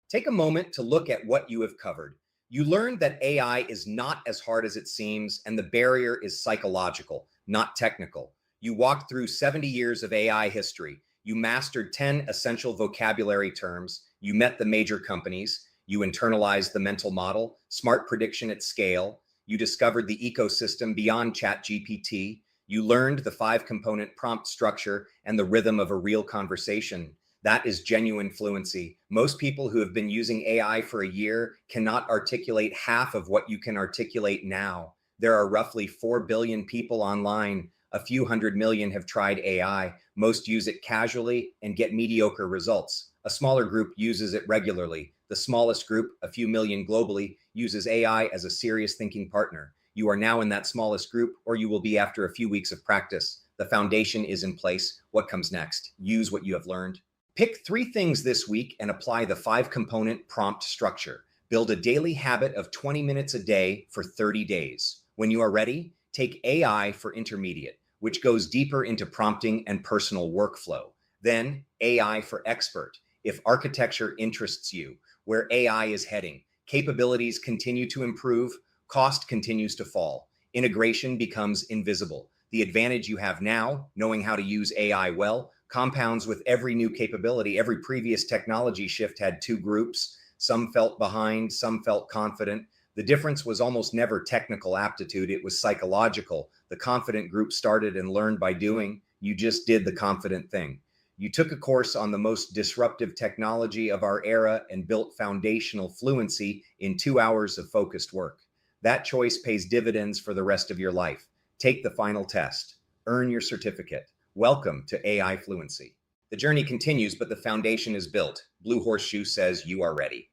Take a moment to look at what you have covered. You learned that AI is not as hard as it seems, and the barrier is psychological, not technical. You walked through 70 years of AI history. You mastered 10 essential vocabulary terms. You met the major companies. You internalized the mental model, smart prediction at scale. You discovered the ecosystem beyond ChatGPT. You learned the five-component prompt structure and the rhythm of a real conversation. That is genuine fluency. Most people who have been using AI for a year cannot articulate half of what you can articulate now. There are roughly 4 billion people online. A few hundred million have tried AI. Most use it casually and get mediocre results. A smaller group uses it regularly. The smallest group, a few million globally, uses AI as a serious thinking partner. You are now in that smallest group, or you will be after a few weeks of practice. The foundation is in place. What comes next? Use what you have learned. Pick 3 things this week and apply the 5-component prompt structure. Build a daily habit of 20 minutes a day for 30 days. When you are ready, take AI for intermediate, which goes deeper into prompting and personal workflow. Then AI for expert. If architecture interests you, where AI is heading, capabilities continue to improve, cost continues to fall, integration becomes invisible. The advantage you have now, knowing how to use AI well, compounds with every new capability. Every previous technology shift had 2 groups. Some felt behind, some felt confident. The difference was almost never technical aptitude, it was psychological. The confident group started and learned by doing. You just did the confident thing. You took a course on the most disruptive technology of our era and built foundational fluency in 2 hours of focused work. That choice pays dividends for the rest of your life. Take the final test. Earn your certificate. Welcome to AI Fluency. The journey continues, but the foundation is built. Blue Horseshoe says you are ready.